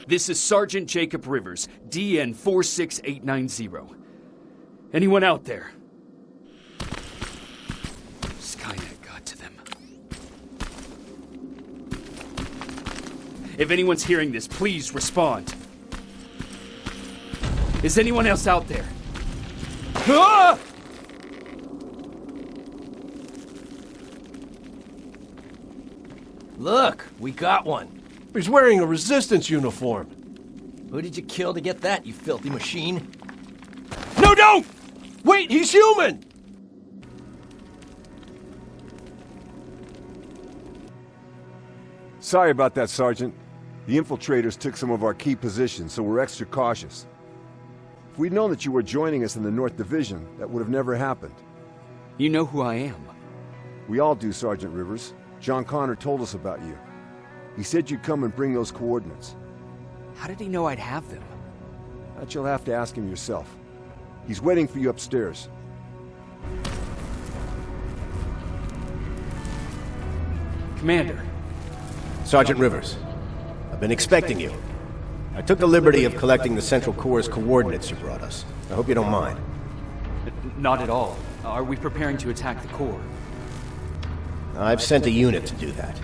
This is Sergeant Jacob Rivers, DN 46890. Anyone out there? Skynet got to them. If anyone's hearing this, please respond. Is anyone else out there? Ah! Look, we got one. He's wearing a resistance uniform. Who did you kill to get that, you filthy machine? No, don't! Wait, he's human! Sorry about that, Sergeant. The infiltrators took some of our key positions, so we're extra cautious. If we'd known that you were joining us in the North Division, that would have never happened. You know who I am. We all do, Sergeant Rivers. John Connor told us about you. He said you'd come and bring those coordinates. How did he know I'd have them? That you'll have to ask him yourself. He's waiting for you upstairs. Commander. Sergeant Rivers, I've been expecting you. I took the liberty of collecting the Central Corps' coordinates you brought us. I hope you don't mind. Not at all. Are we preparing to attack the Corps? I've sent a unit to do that.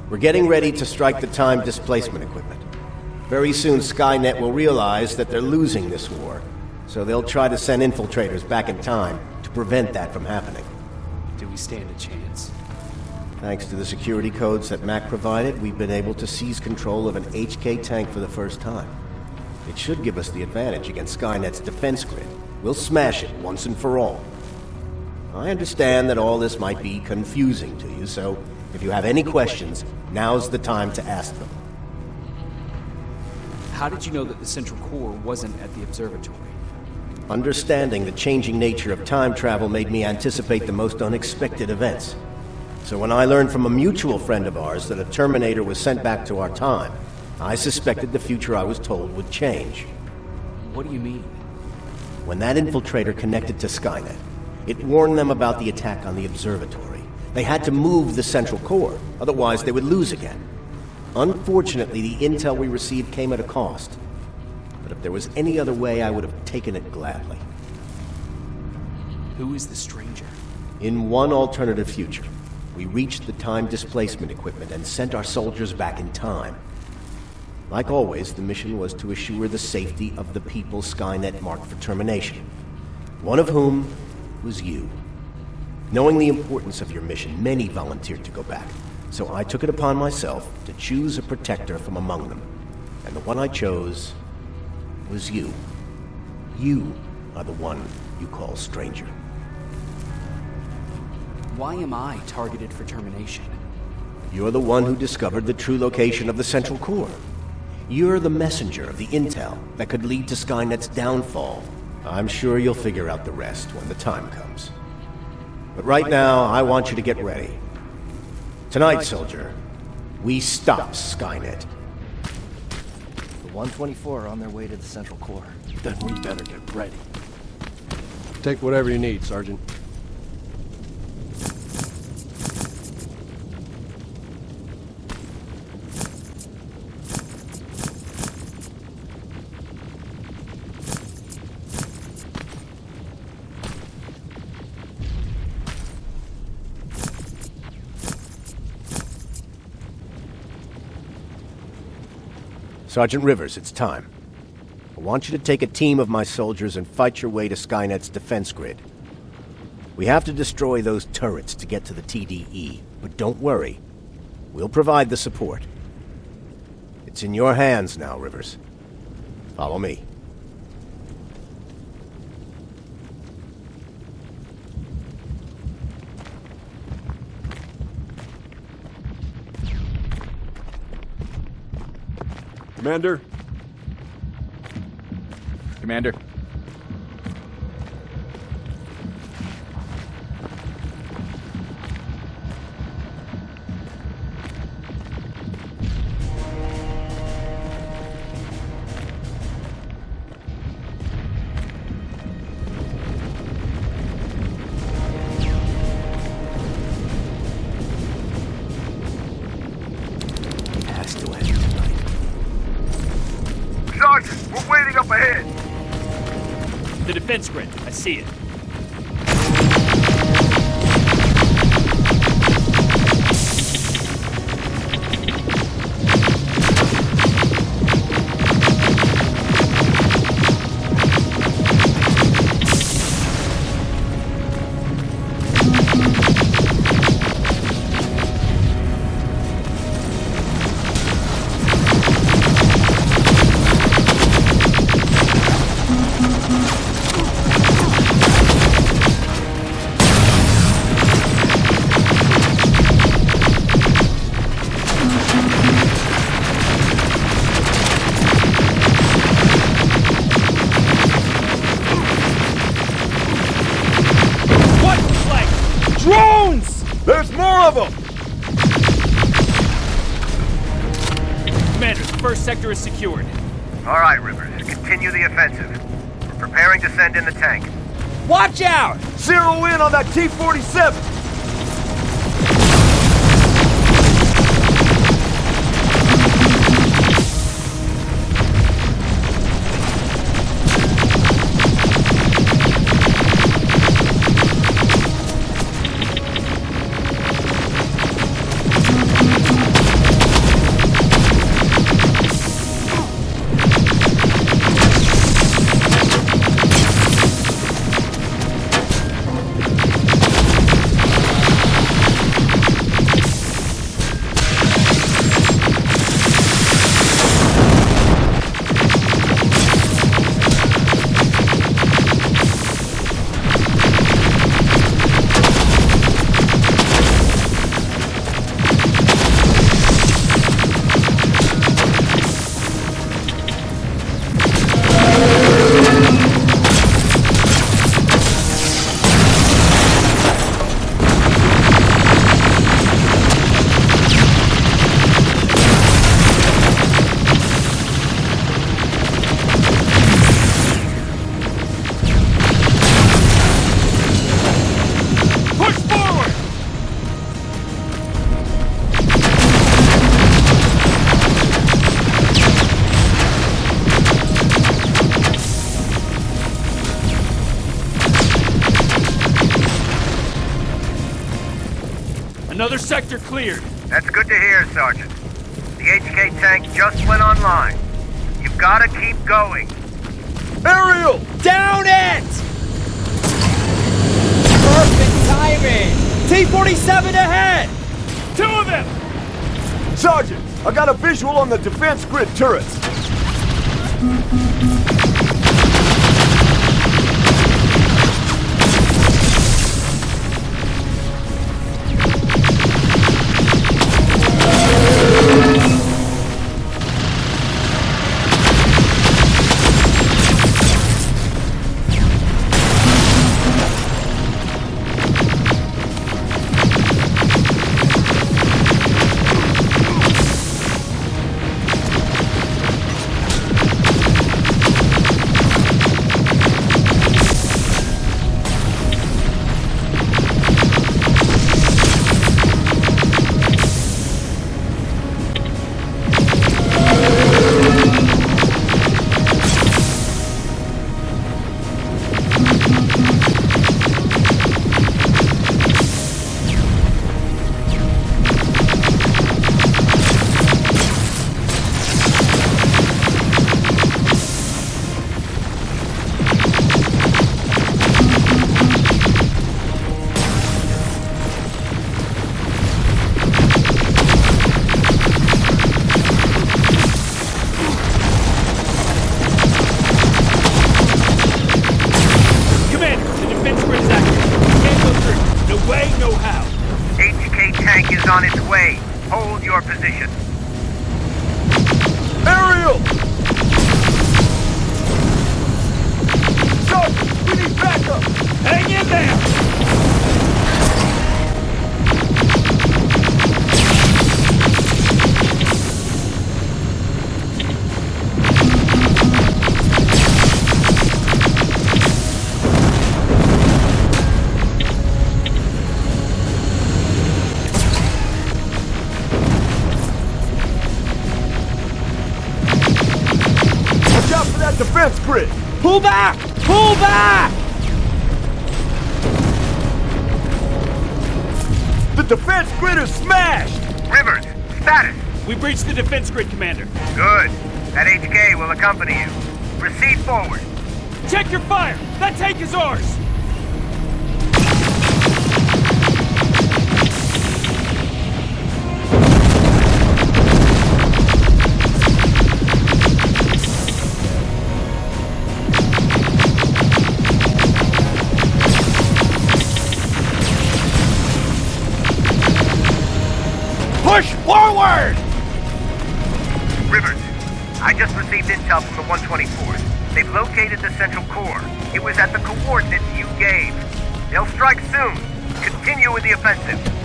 We're getting ready to strike the time displacement equipment. Very soon Skynet will realize that they're losing this war, so they'll try to send infiltrators back in time to prevent that from happening. Do we stand a chance? Thanks to the security codes that Mac provided, we've been able to seize control of an HK tank for the first time. It should give us the advantage against Skynet's defense grid. We'll smash it once and for all. I understand that all this might be confusing to you, so if you have any questions, now's the time to ask them. How did you know that the Central Corps wasn't at the observatory? Understanding the changing nature of time travel made me anticipate the most unexpected events. So when I learned from a mutual friend of ours that a Terminator was sent back to our time, I suspected the future I was told would change. What do you mean? When that infiltrator connected to Skynet, it warned them about the attack on the observatory. They had to move the Central Corps, otherwise they would lose again. Unfortunately, the intel we received came at a cost. But if there was any other way, I would have taken it gladly. Who is the stranger? In one alternative future, we reached the time displacement equipment and sent our soldiers back in time. Like always, the mission was to assure the safety of the people Skynet marked for termination. One of whom was you. Knowing the importance of your mission, many volunteered to go back. So I took it upon myself to choose a protector from among them. And the one I chose was you. You are the one you call stranger. Why am I targeted for termination? You're the one who discovered the true location of the Central Corps. You're the messenger of the intel that could lead to Skynet's downfall. I'm sure you'll figure out the rest when the time comes. But right now, I want you to get ready. Tonight, soldier, we stop Skynet. The 124 are on their way to the Central Corps. Then we better get ready. Take whatever you need, Sergeant. Sergeant Rivers, it's time. I want you to take a team of my soldiers and fight your way to Skynet's defense grid. We have to destroy those turrets to get to the TDE, but don't worry. We'll provide the support. It's in your hands now, Rivers. Follow me. Commander? Commander. It has to end tonight. Sergeant, we're waiting up ahead. The defense grid. I see it. Drones! There's more of them! Commander, the first sector is secured. All right, Rivers, continue the offensive. We're preparing to send in the tank. Watch out! Zero in on that T-47! Another sector cleared. That's good to hear, Sergeant. The HK tank just went online. You've got to keep going. Aerial! Down it! Perfect timing! T-47 ahead! Two of them! Sergeant, I got a visual on the defense grid turrets. defense grid! Pull back! Pull back! The defense grid is smashed! Rivers, status. We breached the defense grid, Commander. Good. That HK will accompany you. Proceed forward. Check your fire! That tank is ours! Push forward! Rivers, I just received intel from the 124th. They've located the central core. It was at the coordinates you gave. They'll strike soon. Continue with the offensive.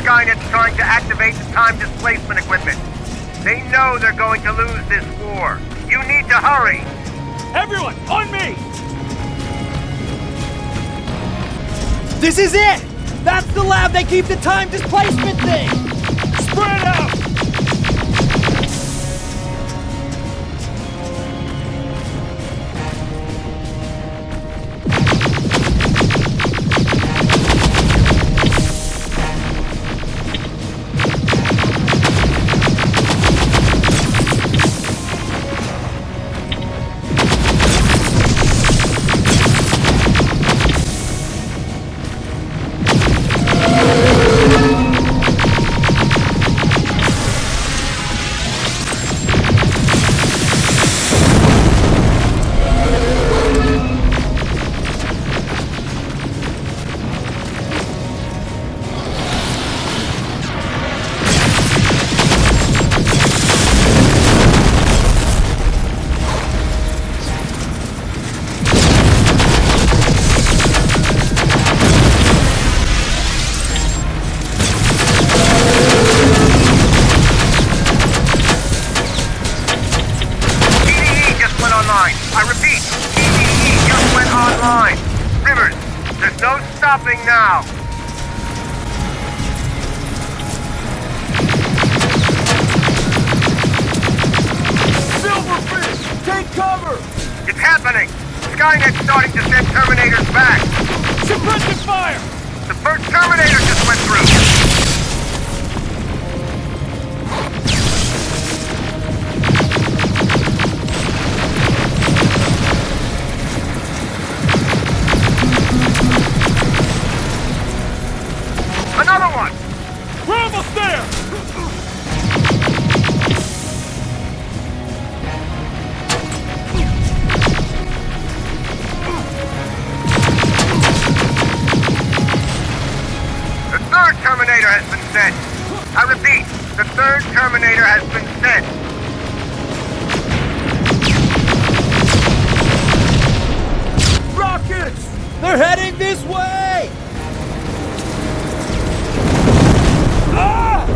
Skynet's trying to activate the time displacement equipment. They know they're going to lose this war. You need to hurry! Everyone, on me! This is it! That's the lab they keep the time displacement thing! Spread out! I repeat, TDE just went online. Rivers, there's no stopping now. Silverfish, take cover! It's happening. Skynet's starting to send Terminators back. Suppressive fire! The first Terminator just went through. Another one! We're almost there! The third Terminator has been sent. I repeat, the third Terminator has been sent. Rockets! They're heading this way! Ah!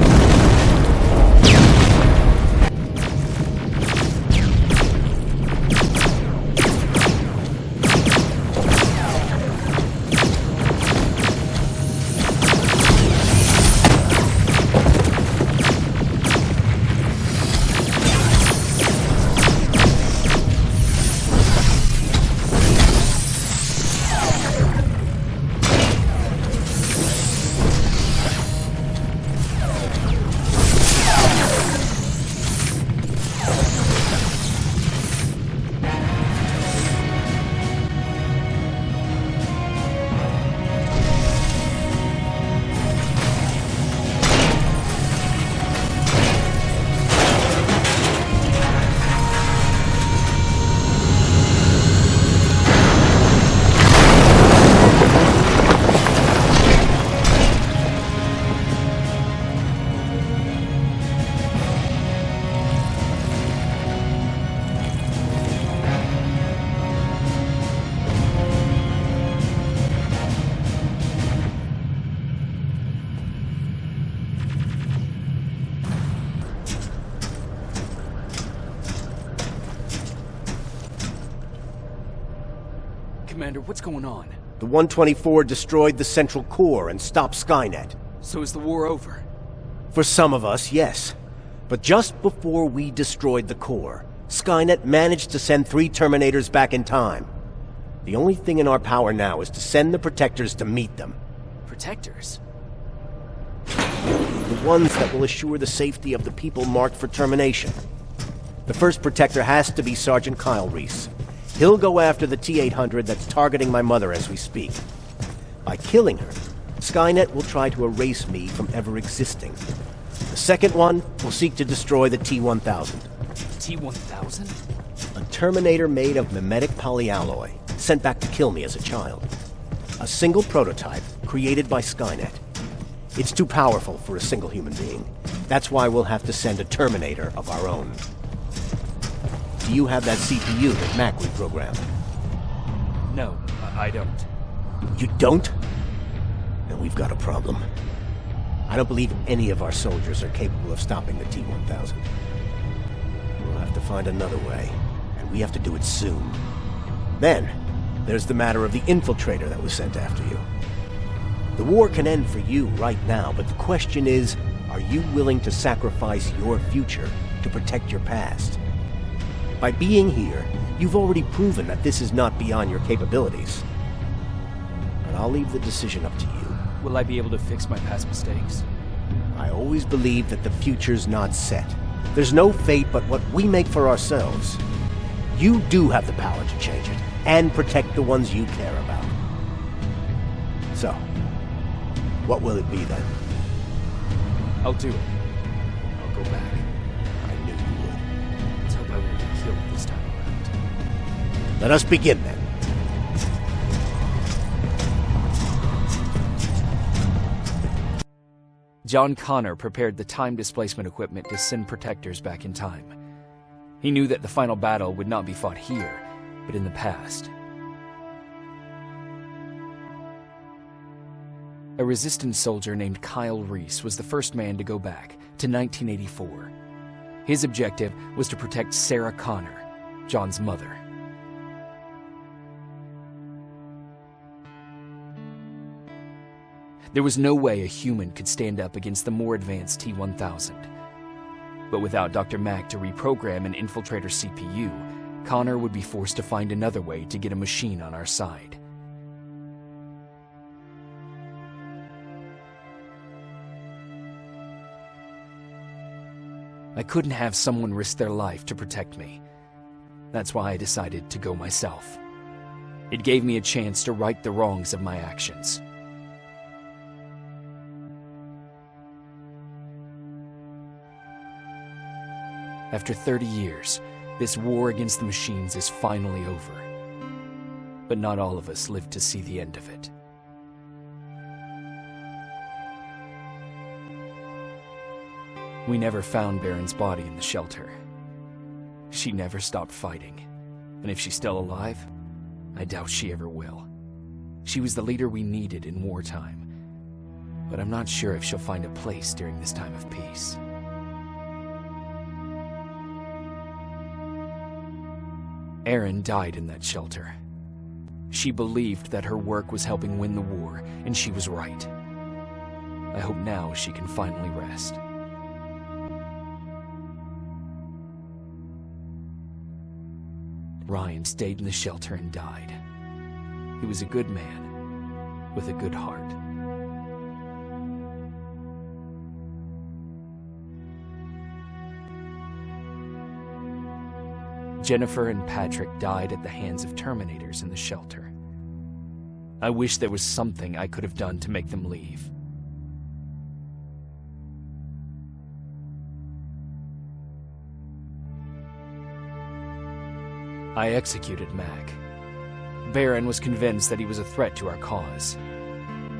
Commander, what's going on? The 124 destroyed the central core and stopped Skynet. So is the war over? For some of us, yes. But just before we destroyed the core, Skynet managed to send 3 Terminators back in time. The only thing in our power now is to send the Protectors to meet them. Protectors? The ones that will assure the safety of the people marked for termination. The first Protector has to be Sergeant Kyle Reese. He'll go after the T-800 that's targeting my mother as we speak. By killing her, Skynet will try to erase me from ever existing. The second one will seek to destroy the T-1000. T-1000? A Terminator made of mimetic polyalloy, sent back to kill me as a child. A single prototype created by Skynet. It's too powerful for a single human being. That's why we'll have to send a Terminator of our own. Do you have that CPU that Mac reprogrammed? No, I don't. You don't? Then we've got a problem. I don't believe any of our soldiers are capable of stopping the T-1000. We'll have to find another way, and we have to do it soon. Then, there's the matter of the infiltrator that was sent after you. The war can end for you right now, but the question is, are you willing to sacrifice your future to protect your past? By being here, you've already proven that this is not beyond your capabilities. But I'll leave the decision up to you. Will I be able to fix my past mistakes? I always believe that the future's not set. There's no fate but what we make for ourselves. You do have the power to change it, and protect the ones you care about. So, what will it be then? I'll do it. I'll go back. I knew you would. Let's hope I won't get killed this time around. Let us begin then. John Connor prepared the time displacement equipment to send Protectors back in time. He knew that the final battle would not be fought here, but in the past. A resistance soldier named Kyle Reese was the first man to go back to 1984. His objective was to protect Sarah Connor, John's mother. There was no way a human could stand up against the more advanced T-1000. But without Dr. Mack to reprogram an infiltrator CPU, Connor would be forced to find another way to get a machine on our side. I couldn't have someone risk their life to protect me. That's why I decided to go myself. It gave me a chance to right the wrongs of my actions. After 30 years, this war against the machines is finally over. But not all of us lived to see the end of it. We never found Baron's body in the shelter. She never stopped fighting, and if she's still alive, I doubt she ever will. She was the leader we needed in wartime, but I'm not sure if she'll find a place during this time of peace. Erin died in that shelter. She believed that her work was helping win the war, and she was right. I hope now she can finally rest. Ryan stayed in the shelter and died. He was a good man, with a good heart. Jennifer and Patrick died at the hands of Terminators in the shelter. I wish there was something I could have done to make them leave. I executed Mac. Baron was convinced that he was a threat to our cause.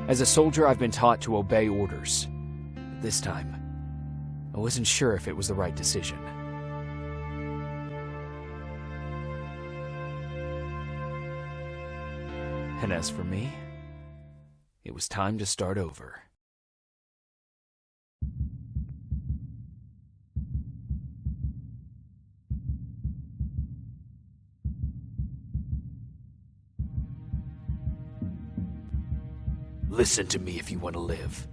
As a soldier, I've been taught to obey orders. But this time, I wasn't sure if it was the right decision. And as for me, it was time to start over. Listen to me if you want to live.